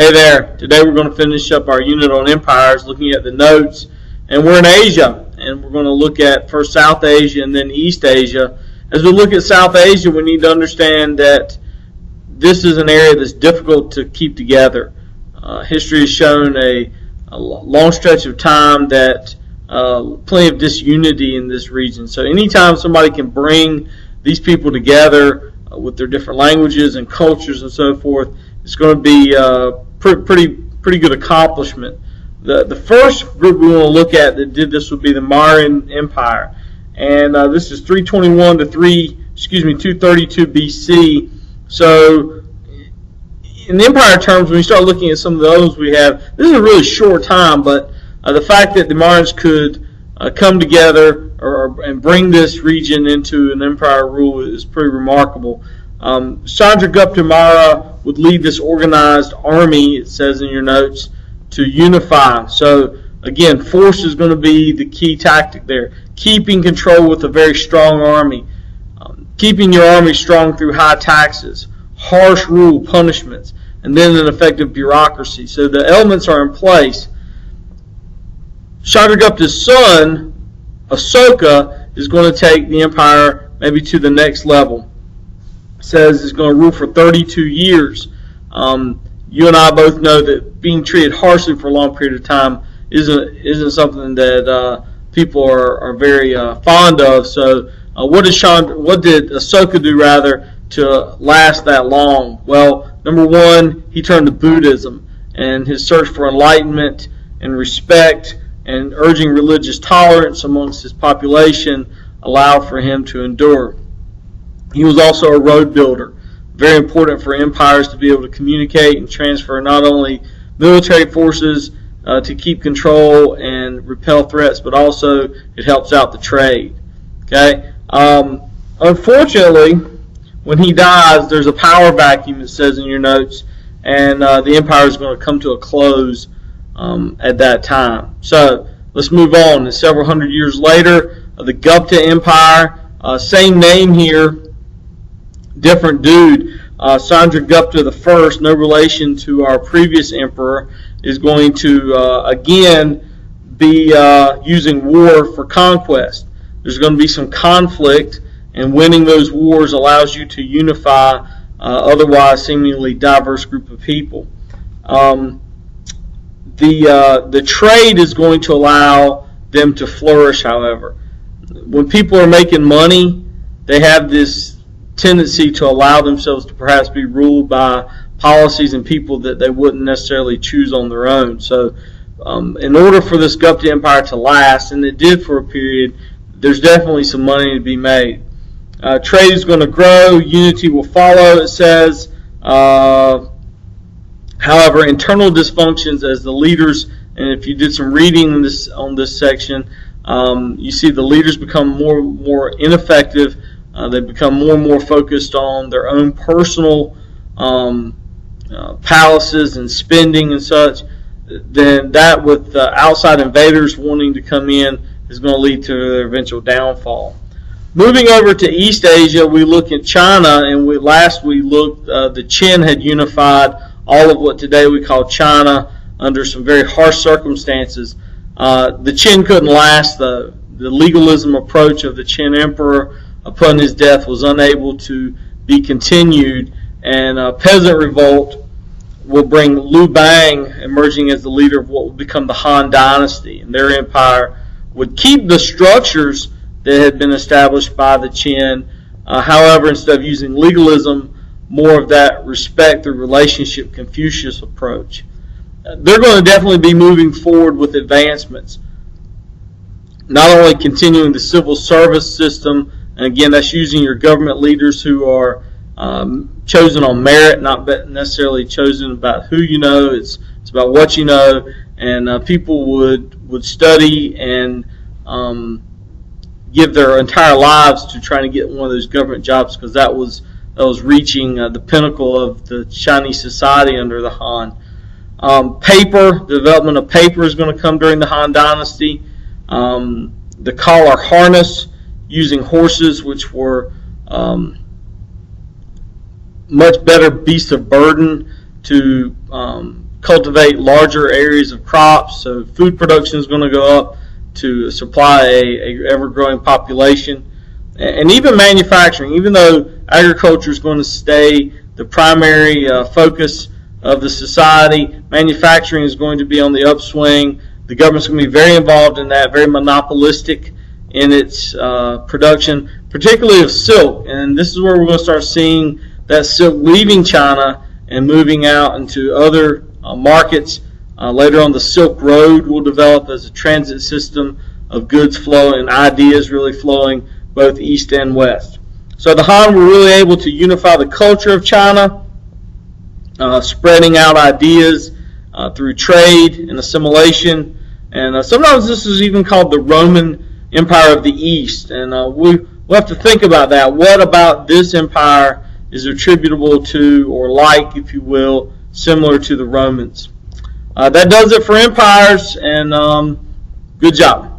Hey there, today we're going to finish up our unit on empires, looking at the notes, and we're in Asia, and we're going to look at first South Asia and then East Asia. As we look at South Asia, we need to understand that this is an area that's difficult to keep together. History has shown a long stretch of time that plenty of disunity in this region. So anytime somebody can bring these people together with their different languages and cultures and so forth, it's going to be pretty good accomplishment. The first group we want to look at that did this would be the Mauryan Empire, and this is 321 to 232 BC. So in the empire terms, when you start looking at some of the others we have, this is a really short time, but the fact that the Mauryans could come together and bring this region into an empire rule is pretty remarkable. Chandragupta Maurya would lead this organized army, it says in your notes, to unify. So again, force is going to be the key tactic there. Keeping control with a very strong army. Keeping your army strong through high taxes, harsh rule, punishments, and then an effective bureaucracy. So the elements are in place. Chandragupta's son, Asoka, is going to take the empire maybe to the next level. It says it's going to rule for 32 years. You and I both know that being treated harshly for a long period of time isn't something that people are very fond of. So what did Asoka do rather to last that long? Well, number one, he turned to Buddhism, and his search for enlightenment and respect and urging religious tolerance amongst his population allowed for him to endure. He was also a road builder. Very important for empires to be able to communicate and transfer not only military forces to keep control and repel threats, but also it helps out the trade. Okay. Unfortunately, when he dies, there's a power vacuum, it says in your notes, and the empire is going to come to a close at that time. So let's move on. And several hundred years later, the Gupta Empire, same name here, different dude. Chandragupta I, no relation to our previous emperor, is going to again be using war for conquest. There's going to be some conflict, and winning those wars allows you to unify otherwise seemingly diverse group of people. The trade is going to allow them to flourish, however. When people are making money, they have this tendency to allow themselves to perhaps be ruled by policies and people that they wouldn't necessarily choose on their own. So in order for this Gupta Empire to last, and it did for a period, there's definitely some money to be made. Trade is going to grow, unity will follow, it says. However, internal dysfunctions as the leaders, and if you did some reading on this section, you see the leaders become more ineffective. They become more and more focused on their own personal palaces and spending and such. Then that, with outside invaders wanting to come in, is going to lead to their eventual downfall. Moving over to East Asia, we look at China, and last we looked, the Qin had unified all of what today we call China under some very harsh circumstances. The Qin couldn't last. The legalism approach of the Qin emperor upon his death was unable to be continued, and a peasant revolt will bring Liu Bang emerging as the leader of what would become the Han Dynasty, and their empire would keep the structures that had been established by the Qin. However, instead of using legalism, more of that respect through relationship Confucius approach. They're going to definitely be moving forward with advancements, not only continuing the civil service system. And again, that's using your government leaders who are chosen on merit, not necessarily chosen about who you know. It's about what you know. And people would study and give their entire lives to trying to get one of those government jobs, because that was reaching the pinnacle of the Chinese society under the Han. The development of paper is going to come during the Han Dynasty. The collar harness, using horses, which were much better beasts of burden to cultivate larger areas of crops, so food production is going to go up to supply a ever-growing population. And even manufacturing, even though agriculture is going to stay the primary focus of the society, manufacturing is going to be on the upswing. The government's going to be very involved in that, very monopolistic in its production, particularly of silk. And this is where we're going to start seeing that silk leaving China and moving out into other markets. Later on, the Silk Road will develop as a transit system of goods flowing and ideas really flowing both east and west. So the Han were really able to unify the culture of China, spreading out ideas through trade and assimilation. And sometimes this is even called the Roman Empire of the East. And we'll have to think about that. What about this empire is attributable to, or like, if you will, similar to the Romans? That does it for empires, and good job.